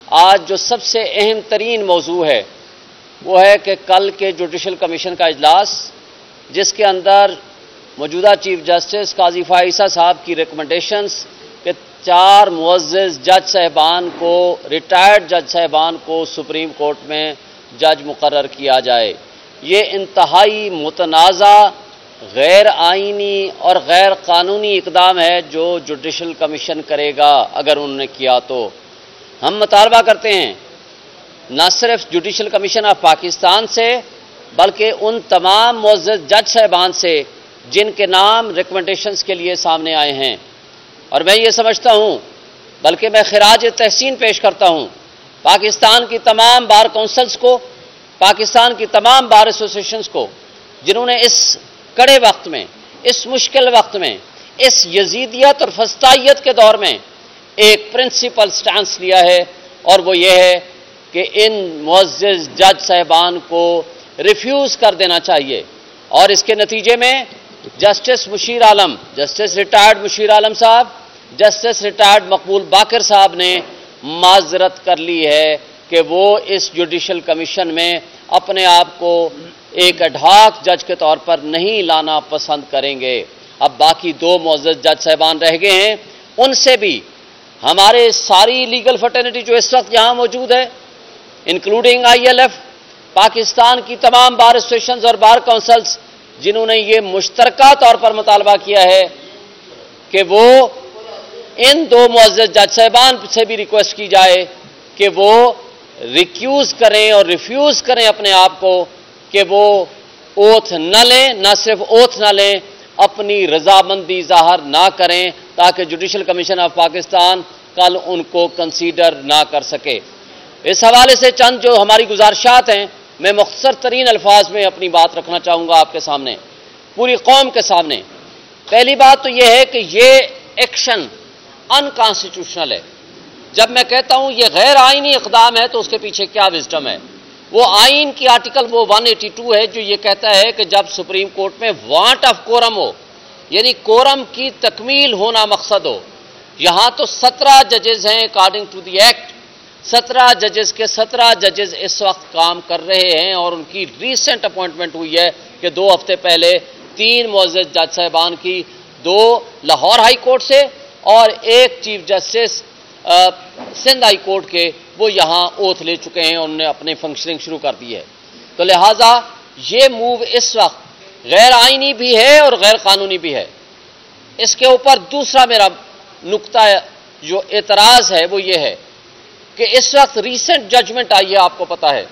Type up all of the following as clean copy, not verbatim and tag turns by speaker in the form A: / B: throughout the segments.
A: آج جو سب سے اہم ترین موضوع ہے وہ ہے کہ کل کے جوڈیشل کمیشن کا اجلاس، جس کے اندر موجودہ چیف جسٹس قاضی فائز عیسیٰ صاحب کی ریکمنڈیشنز کہ 4 معزز جج صاحبان کو، ریٹائرڈ جج صاحبان کو سپریم کورٹ میں جج مقرر کیا جائے، یہ انتہائی متنازع، غیر آئینی اور غیر قانونی اقدام ہے جو جوڈیشل کمیشن کرے گا اگر انہوں نے کیا تو۔ ہم مطالبہ کرتے ہیں نہ صرف جوڈیشل کمیشن آف پاکستان سے بلکہ ان تمام معزز جج صاحبان سے جن کے نام ریکمنڈیشنز کے لیے سامنے آئے ہیں، اور میں یہ سمجھتا ہوں بلکہ میں خراج تحسین پیش کرتا ہوں پاکستان کی تمام بار کونسلز کو، پاکستان کی تمام بار ایسوسیشنز کو، جنہوں نے اس کڑے وقت میں، اس مشکل وقت میں، اس یزیدیت اور فسطائیت کے دور میں ایک پرنسپل سٹانس لیا ہے، اور وہ یہ ہے کہ ان معزز جج صاحبان کو ریفیوز کر دینا چاہیے۔ اور اس کے نتیجے میں جسٹس مشیر عالم، جسٹس ریٹائرڈ مشیر عالم صاحب، جسٹس ریٹائرڈ مقبول باقر صاحب نے معذرت کر لی ہے کہ وہ اس جوڈیشل کمیشن میں اپنے آپ کو ایک ایڈہاک جج کے طور پر نہیں لانا پسند کریں گے۔ اب باقی 2 معزز جج صاحبان رہ گئے ہیں، ان سے بھی ہمارے ساری لیگل فرٹرنیٹی جو اس وقت یہاں موجود ہے، انکلوڈنگ ILF، پاکستان کی تمام بار ایسوسیشنز اور بار کونسلز، جنہوں نے یہ مشترکہ طور پر مطالبہ کیا ہے کہ وہ ان 2 معزز جج صاحبان سے بھی ریکویسٹ کی جائے کہ وہ ریکیوز کریں اور ریفیوز کریں اپنے آپ کو، کہ وہ اوتھ نہ لیں، نہ صرف اوتھ نہ لیں، اپنی رضامندی ظاہر نہ کریں تاکہ جوڈیشل کمیشن آف پاکستان کل ان کو کنسیڈر نہ کر سکے۔ اس حوالے سے چند جو ہماری گزارشات ہیں، میں مختصر ترین الفاظ میں اپنی بات رکھنا چاہوں گا آپ کے سامنے، پوری قوم کے سامنے۔ پہلی بات تو یہ ہے کہ یہ ایکشن انکانسٹیٹیوشنل ہے۔ جب میں کہتا ہوں یہ غیر آئینی اقدام ہے تو اس کے پیچھے کیا وزڈم ہے؟ وہ آئین کی آرٹیکل 182 ہے جو یہ کہتا ہے کہ جب سپریم کورٹ میں وانٹ آف کورم ہو، یعنی کورم کی تکمیل ہونا مقصد ہو۔ یہاں تو 17 ججز ہیں اکارڈنگ ٹو دی ایکٹ، 17 ججز کے 17 ججز اس وقت کام کر رہے ہیں، اور ان کی ریسنٹ اپوائنٹمنٹ ہوئی ہے کہ 2 ہفتے پہلے 3 معزز جج صاحبان کی، 2 لاہور ہائی کورٹ سے اور 1 chief justice Sindh high court کے، وہ یہاں اوتھ لے چکے ہیں، انہوں نے اپنی فنکشننگ شروع کر دی ہے۔ تو لہٰذا یہ موو اس وقت غیر آئینی بھی ہے اور غیر قانونی بھی ہے۔ اس کے اوپر دوسرا میرا نقطہ جو اعتراض ہے وہ یہ ہے کہ اس وقت ریسنٹ ججمنٹ آئی ہے، آپ کو پتہ ہے،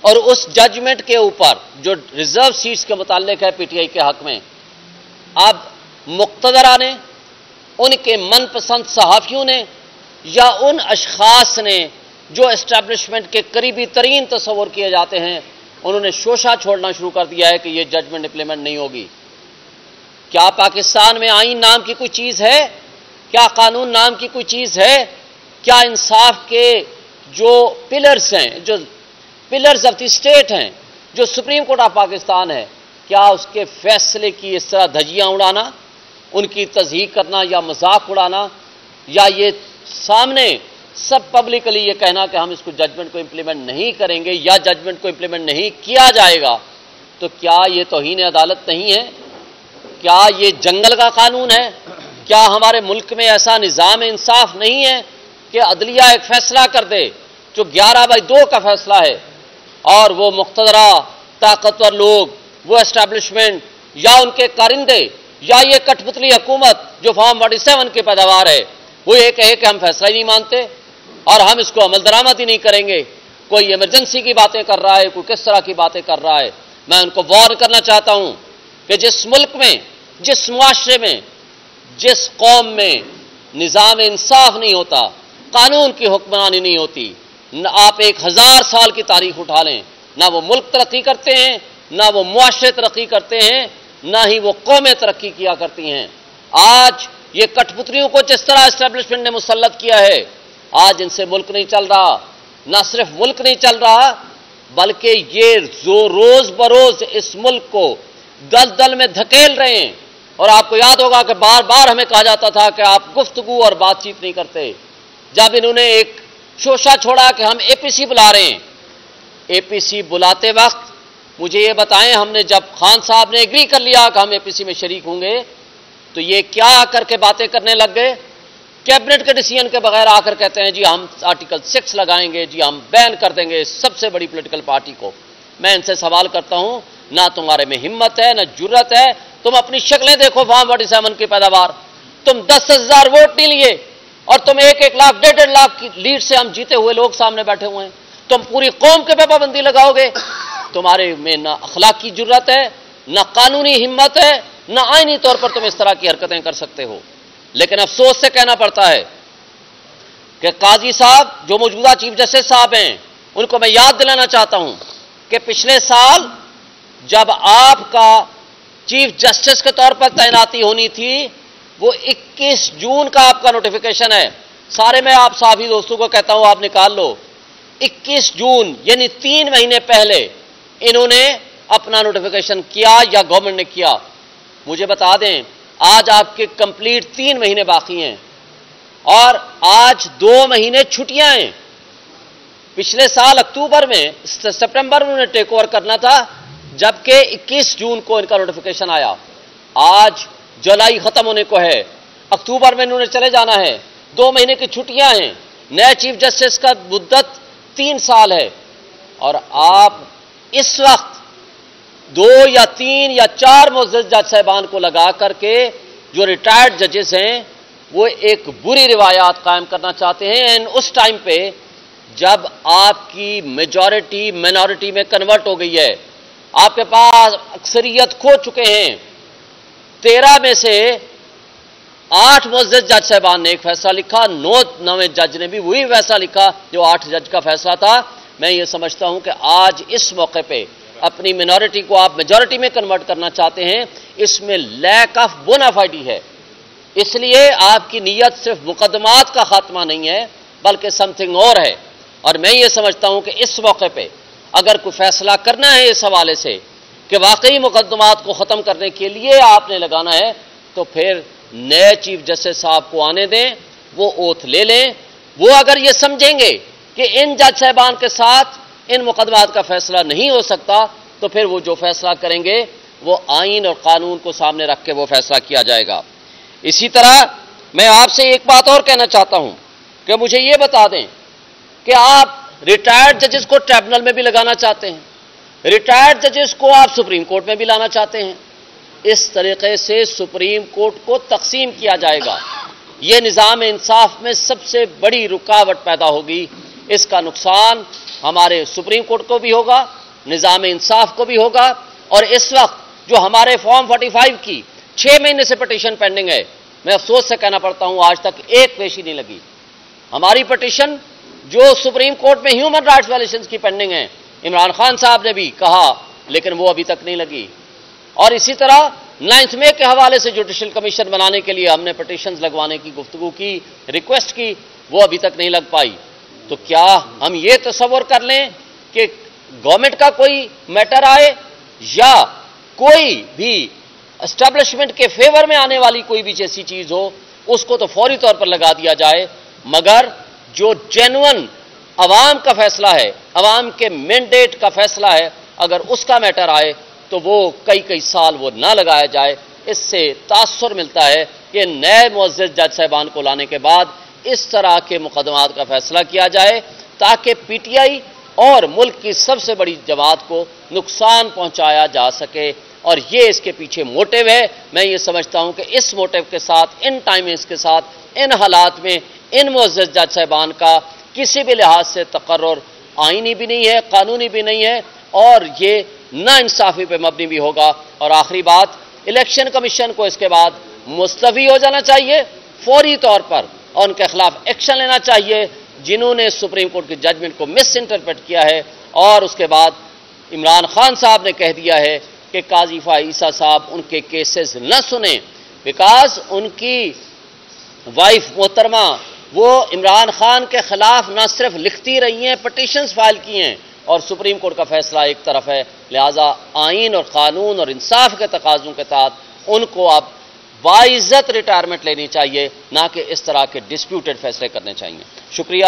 A: اور اس ججمنٹ کے اوپر جو ریزرو سیٹس کے متعلق ہے PTI کے حق میں، اب مقتدرہ نے، ان کے من پسند صحافیوں نے یا ان اشخاص نے جو اسٹیبلشمنٹ کے قریبی ترین تصور کیے جاتے ہیں، انہوں نے شوشہ چھوڑنا شروع کر دیا ہے کہ یہ ججمنٹ امپلیمنٹ نہیں ہوگی۔ کیا پاکستان میں آئین نام کی کوئی چیز ہے؟ کیا قانون نام کی کوئی چیز ہے؟ کیا انصاف کے جو پلرز ہیں، جو پلرز آف دی اسٹیٹ ہیں، جو سپریم کورٹ آف پاکستان ہے، کیا اس کے فیصلے کی اس طرح دھجیاں اڑانا، ان کی تضحیق کرنا یا مذاق اڑانا، یا یہ سامنے سب پبلکلی یہ کہنا کہ ہم اس کو ججمنٹ کو امپلیمنٹ نہیں کریں گے یا ججمنٹ کو امپلیمنٹ نہیں کیا جائے گا، تو کیا یہ توہین عدالت نہیں ہے؟ کیا یہ جنگل کا قانون ہے؟ کیا ہمارے ملک میں ایسا نظام انصاف نہیں ہے کہ عدلیہ ایک فیصلہ کر دے جو 11/2 کا فیصلہ ہے، اور وہ مقتدرہ طاقتور لوگ، وہ اسٹیبلشمنٹ یا ان کے کارندے یا یہ کٹ پتلی حکومت جو فارم 47 کی پیداوار ہے، وہ یہ کہے کہ ہم فیصلہ ہی نہیں مانتے اور ہم اس کو عمل درآمد ہی نہیں کریں گے؟ کوئی ایمرجنسی کی باتیں کر رہا ہے، کوئی کس طرح کی باتیں کر رہا ہے۔ میں ان کو وارن کرنا چاہتا ہوں کہ جس ملک میں، جس معاشرے میں، جس قوم میں نظام انصاف نہیں ہوتا، قانون کی حکمرانی نہیں ہوتی، آپ 1000 سال کی تاریخ اٹھا لیں، نہ وہ ملک ترقی کرتے ہیں، نہ وہ معاشرے ترقی کرتے ہیں، نہ ہی وہ قومیں ترقی کیا کرتی ہیں۔ آج یہ کٹ پتلیوں کو جس طرح اسٹیبلشمنٹ نے مسلط کیا ہے، آج ان سے ملک نہیں چل رہا۔ نہ صرف ملک نہیں چل رہا بلکہ یہ روز بروز اس ملک کو دلدل میں دھکیل رہے ہیں۔ اور آپ کو یاد ہوگا کہ بار بار ہمیں کہا جاتا تھا کہ آپ گفتگو اور بات چیت نہیں کرتے۔ جب انہوں نے ایک شوشہ چھوڑا کہ ہم اے پی سی بلا رہے ہیں. اے پی سی بلاتے وقت مجھے یہ بتائیں، ہم نے جب خان صاحب نے ایگری کر لیا کہ ہم اے پی سی میں شریک ہوں گے تو یہ کیا آ کر کے باتیں کرنے لگ گئے؟ کیبنٹ کے ڈیسیژن کے بغیر آ کر کہتے ہیں جی ہم آرٹیکل 6 لگائیں گے، جی ہم بین کر دیں گے سب سے بڑی پولیٹیکل پارٹی کو. میں ان سے سوال کرتا ہوں، نہ تمہارے میں ہمت ہے نہ جرت ہے. تم اپنی شکلیں دیکھو فارم 47 کی پیداوار. تم 10,000 ووٹ نہیں لیے اور تم 1 لاکھ 1.5 لاکھ کی لیڈ سے ہم جیتے ہوئے لوگ سامنے بیٹھے ہوئے ہیں. تم پوری قوم کے پہ پابندی لگاؤ گے؟ تمہارے میں نہ اخلاقی جرت ہے، نہ قانونی ہمت ہے، نہ آئینی طور پر تم اس طرح کی حرکتیں کر سکتے ہو. لیکن افسوس سے کہنا پڑتا ہے کہ قاضی صاحب جو موجودہ چیف جسٹس صاحب ہیں ان کو میں یاد دلانا چاہتا ہوں کہ پچھلے سال جب آپ کا چیف جسٹس کے طور پر تعیناتی ہونی تھی وہ 21 جون کا آپ کا نوٹیفیکیشن ہے. سارے میں آپ صحافی دوستوں کو کہتا ہوں آپ نکال لو. 21 جون یعنی 3 مہینے پہلے انہوں نے اپنا نوٹیفیکیشن کیا یا گورنمنٹ نے کیا. مجھے بتا دیں آج آپ کے کمپلیٹ 3 مہینے باقی ہیں اور آج 2 مہینے چھٹیاں ہیں. پچھلے سال اکتوبر میں سپٹمبر میں انہوں نے ٹیک اوور کرنا تھا جبکہ 21 جون کو ان کا نوٹیفیکیشن آیا. آج جولائی ختم ہونے کو ہے، اکتوبر میں انہوں نے چلے جانا ہے، 2 مہینے کی چھٹیاں ہیں. نئے چیف جسٹس کا مدت 3 سال ہے اور آپ اس وقت 2 یا 3 یا 4 معزز جج صاحبان کو لگا کر کے جو ریٹائرڈ ججز ہیں وہ ایک بری روایات قائم کرنا چاہتے ہیں. اس ٹائم پہ جب آپ کی میجورٹی مائنورٹی میں کنورٹ ہو گئی ہے، آپ کے پاس اکثریت کھو چکے ہیں. 13 میں سے 8 معزز جج صاحبان نے ایک فیصلہ لکھا، 9 جج نے بھی وہی فیصلہ لکھا جو 8 جج کا فیصلہ تھا. میں یہ سمجھتا ہوں کہ آج اس موقع پہ اپنی مائنورٹی کو آپ میجورٹی میں کنورٹ کرنا چاہتے ہیں، اس میں لیک آف بونافائڈی ہے. اس لیے آپ کی نیت صرف مقدمات کا خاتمہ نہیں ہے بلکہ سم تھنگ اور ہے. اور میں یہ سمجھتا ہوں کہ اس موقع پہ اگر کوئی فیصلہ کرنا ہے اس حوالے سے کہ واقعی مقدمات کو ختم کرنے کے لیے آپ نے لگانا ہے تو پھر نئے چیف جسٹس صاحب کو آنے دیں، وہ اوتھ لے لیں. وہ اگر یہ سمجھیں گے کہ ان جج صاحبان کے ساتھ ان مقدمات کا فیصلہ نہیں ہو سکتا تو پھر وہ جو فیصلہ کریں گے وہ آئین اور قانون کو سامنے رکھ کے وہ فیصلہ کیا جائے گا. اسی طرح میں آپ سے ایک بات اور کہنا چاہتا ہوں کہ مجھے یہ بتا دیں کہ آپ ریٹائرڈ ججز کو ٹریبونل میں بھی لگانا چاہتے ہیں، ریٹائرڈ ججز کو آپ سپریم کورٹ میں بھی لانا چاہتے ہیں. اس طریقے سے سپریم کورٹ کو تقسیم کیا جائے گا. یہ نظام انصاف میں سب سے بڑی رکاوٹ پیدا ہوگی. اس کا نقصان ہمارے سپریم کورٹ کو بھی ہوگا، نظام انصاف کو بھی ہوگا. اور اس وقت جو ہمارے فارم 45 کی 6 مہینے سے پٹیشن پینڈنگ ہے، میں افسوس سے کہنا پڑتا ہوں آج تک ایک پیشی نہیں لگی. ہماری پٹیشن جو سپریم کورٹ میں ہیومن رائٹس وائلیشنز کی پینڈنگ ہے، عمران خان صاحب نے بھی کہا لیکن وہ ابھی تک نہیں لگی. اور اسی طرح 9 مئی کے حوالے سے جوڈیشل کمیشن بنانے کے لیے ہم نے پٹیشنز لگوانے کی گفتگو کی، ریکویسٹ کی، وہ ابھی تک نہیں لگ پائی. تو کیا ہم یہ تصور کر لیں کہ گورنمنٹ کا کوئی میٹر آئے یا کوئی بھی اسٹیبلشمنٹ کے فیور میں آنے والی کوئی بھی ایسی چیز ہو اس کو تو فوری طور پر لگا دیا جائے، مگر جو جینوئن عوام کا فیصلہ ہے، عوام کے مینڈیٹ کا فیصلہ ہے، اگر اس کا میٹر آئے تو وہ کئی سال وہ نہ لگایا جائے. اس سے تاثر ملتا ہے کہ نئے معزز جج صاحبان کو لانے کے بعد اس طرح کے مقدمات کا فیصلہ کیا جائے تاکہ پی ٹی آئی اور ملک کی سب سے بڑی جماعت کو نقصان پہنچایا جا سکے. اور یہ اس کے پیچھے موٹیو ہے. میں یہ سمجھتا ہوں کہ اس موٹیو کے ساتھ، ان ٹائمنگز کے ساتھ، ان حالات میں ان معزز جج صاحبان کا کسی بھی لحاظ سے تقرر آئینی بھی نہیں ہے، قانونی بھی نہیں ہے اور یہ نا انصافی پہ مبنی بھی ہوگا. اور آخری بات، الیکشن کمیشن کو اس کے بعد مستعفی ہو جانا چاہیے فوری طور پر اور ان کے خلاف ایکشن لینا چاہیے جنہوں نے سپریم کورٹ کی ججمنٹ کو مس انٹرپریٹ کیا ہے. اور اس کے بعد عمران خان صاحب نے کہہ دیا ہے کہ قاضی فائزہ صاحب ان کے کیسز نہ سنیں بیکاز ان کی وائف محترمہ وہ عمران خان کے خلاف نہ صرف لکھتی رہی ہیں، پٹیشنز فائل کی ہیں اور سپریم کورٹ کا فیصلہ ایک طرف ہے. لہذا آئین اور قانون اور انصاف کے تقاضوں کے تحت ان کو اب باعزت ریٹائرمنٹ لینی چاہیے، نہ کہ اس طرح کے ڈسپیوٹڈ فیصلے کرنے چاہیے. شکریہ.